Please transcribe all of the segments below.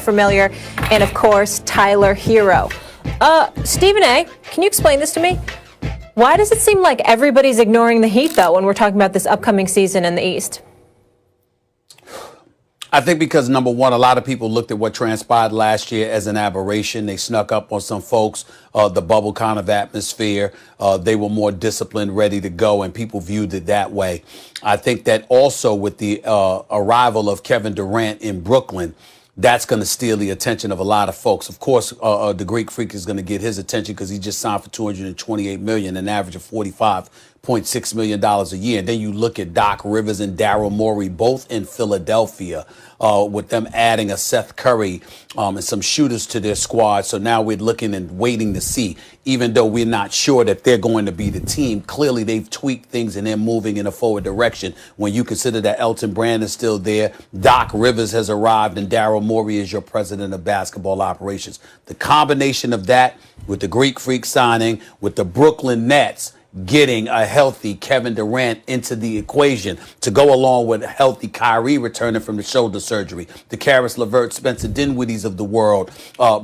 Familiar, and of course, Tyler Hero. Stephen A., can you explain this to me? Why does it seem like everybody's ignoring the Heat, though, when we're talking about this upcoming season in the East? I think because, number one, a lot of people looked at what transpired last year as an aberration. They snuck up on some folks, the bubble kind of atmosphere. They were more disciplined, ready to go, and people viewed it that way. I think that also with the arrival of Kevin Durant in Brooklyn, that's going to steal the attention of a lot of folks. Of course, the Greek Freak is going to get his attention because he just signed for $228 million, an average of $45.6 million a year. And then you look at Doc Rivers and Daryl Morey, both in Philadelphia, with them adding a Seth Curry and some shooters to their squad. So now we're looking and waiting to see, even though we're not sure that they're going to be the team. Clearly, they've tweaked things and they're moving in a forward direction. When you consider that Elton Brand is still there, Doc Rivers has arrived, and Daryl Morey is your president of basketball operations. The combination of that with the Greek Freak signing, with the Brooklyn Nets getting a healthy Kevin Durant into the equation to go along with a healthy Kyrie returning from the shoulder surgery, the Karis LeVert, Spencer Dinwiddies of the world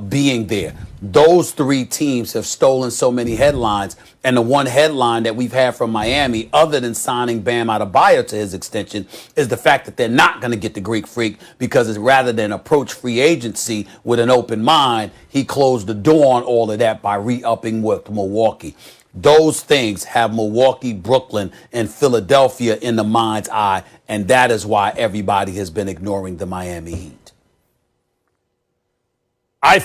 being there. Those three teams have stolen so many headlines. And the one headline that we've had from Miami, other than signing Bam Adebayo to his extension, is the fact that they're not going to get the Greek Freak because it's rather than approach free agency with an open mind, he closed the door on all of that by re-upping with Milwaukee. Those things have Milwaukee, Brooklyn, and Philadelphia in the mind's eye, and that is why everybody has been ignoring the Miami Heat. I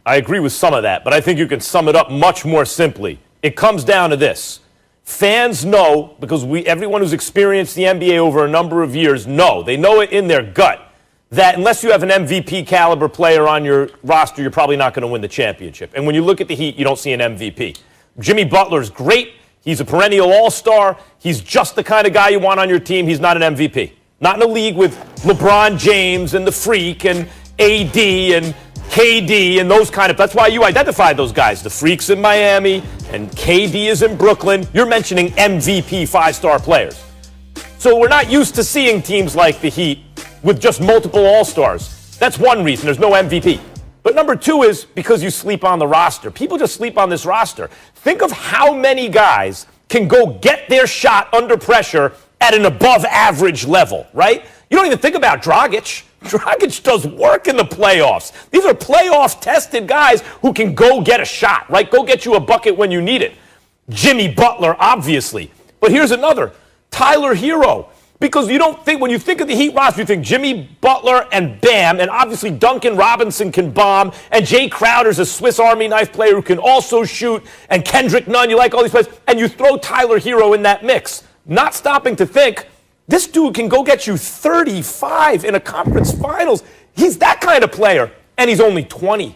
agree with some of that, but I think you can sum it up much more simply. It comes down to this. Fans know, because everyone who's experienced the NBA over a number of years they know it in their gut, that unless you have an MVP caliber player on your roster, you're probably not going to win the championship. And when you look at the Heat, you don't see an MVP. Jimmy Butler's great. He's a perennial all-star. He's just the kind of guy you want on your team. He's not an MVP. Not in a league with LeBron James and the Freak and AD and KD and those kind of. That's why you identified those guys. The Freak's in Miami and KD is in Brooklyn. You're mentioning MVP five-star players. So we're not used to seeing teams like the Heat with just multiple all-stars. That's one reason. There's no MVP. But number two is because you sleep on the roster. People just sleep on this roster. Think of how many guys can go get their shot under pressure at an above-average level, right? You don't even think about Dragic. Dragic does work in the playoffs. These are playoff-tested guys who can go get a shot, right? Go get you a bucket when you need it. Jimmy Butler, obviously. But here's another. Tyler Hero. Because you don't think, when you think of the Heat roster, you think Jimmy Butler and Bam, and obviously Duncan Robinson can bomb, and Jay Crowder's a Swiss Army knife player who can also shoot, and Kendrick Nunn, you like all these players, and you throw Tyler Hero in that mix. Not stopping to think, this dude can go get you 35 in a conference finals. He's that kind of player, and he's only 20.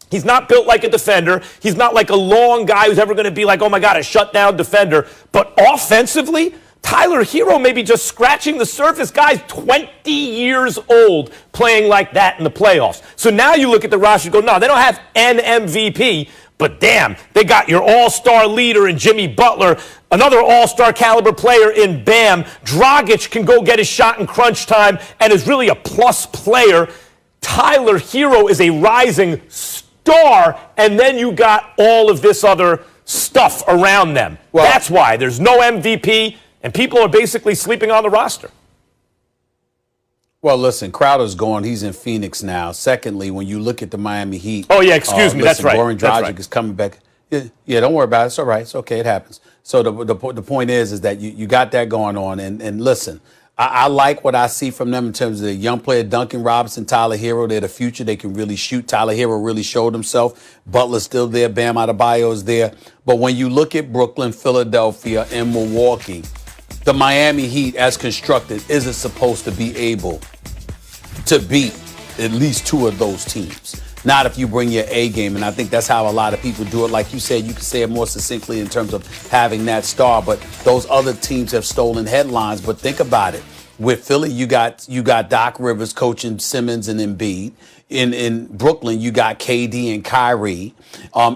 He's not built like a defender. He's not like a long guy who's ever going to be like, oh my God, a shutdown defender. But offensively, Tyler Hero may be just scratching the surface. Guy's 20 years old playing like that in the playoffs. So now you look at the roster and go, no, they don't have an MVP, but damn, they got your all-star leader in Jimmy Butler, another all-star caliber player in Bam. Dragic can go get his shot in crunch time and is really a plus player. Tyler Hero is a rising star, and then you got all of this other stuff around them. Well, that's why there's no MVP. And people are basically sleeping on the roster. Well, listen, Crowder's gone. He's in Phoenix now. Secondly, when you look at the Miami Heat. Oh, yeah, excuse me. That's right. Goran Dragic is coming back. Yeah, don't worry about it. It's all right. It's okay. It happens. So the point is that you got that going on. And listen, I like what I see from them in terms of the young player, Duncan Robinson, Tyler Hero. They're the future. They can really shoot. Tyler Hero really showed himself. Butler's still there. Bam Adebayo is there. But when you look at Brooklyn, Philadelphia, and Milwaukee, the Miami Heat, as constructed, isn't supposed to be able to beat at least two of those teams. Not if you bring your A game, and I think that's how a lot of people do it. Like you said, you can say it more succinctly in terms of having that star, but those other teams have stolen headlines. But think about it. With Philly, you got Doc Rivers coaching Simmons and Embiid. In Brooklyn, you got KD and Kyrie.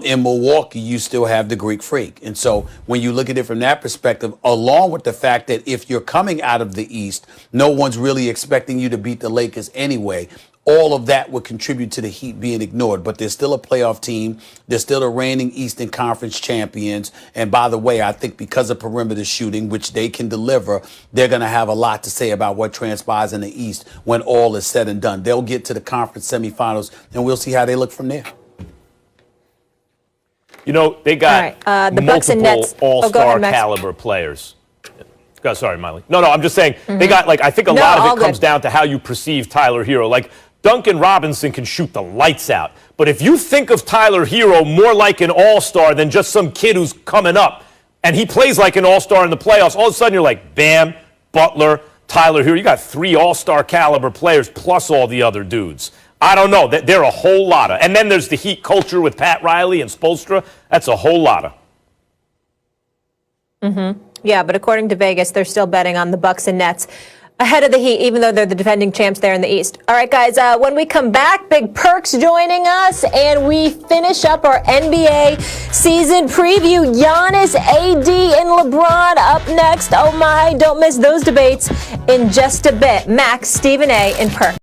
In Milwaukee, you still have the Greek Freak. And so when you look at it from that perspective, along with the fact that if you're coming out of the East, no one's really expecting you to beat the Lakers anyway. all of that would contribute to the Heat being ignored. But they're still a playoff team. They're still the reigning Eastern Conference champions. And by the way, I think because of perimeter shooting, which they can deliver, they're going to have a lot to say about what transpires in the East when all is said and done. They'll get to the conference semifinals, and we'll see how they look from there. You know, they got the Bucks and multiple Nets. all-star caliber players. Sorry, Miley. No, I'm just saying they got, like, I think a lot of it comes down to how you perceive Tyler Hero. Like, Duncan Robinson can shoot the lights out. But if you think of Tyler Hero more like an all-star than just some kid who's coming up, and he plays like an all-star in the playoffs, all of a sudden you're like, Bam, Butler, Tyler Hero. You got 3 all-star caliber players plus all the other dudes. I don't know. There are a whole lot of. And then there's the Heat culture with Pat Riley and Spoelstra. That's a whole lot of. Yeah, but according to Vegas, they're still betting on the Bucks and Nets ahead of the Heat, even though they're the defending champs there in the East. All right, guys, when we come back, Big Perks joining us, and we finish up our NBA season preview. Giannis, AD, and LeBron up next. Oh, my, don't miss those debates in just a bit. Max, Stephen A., and Perks.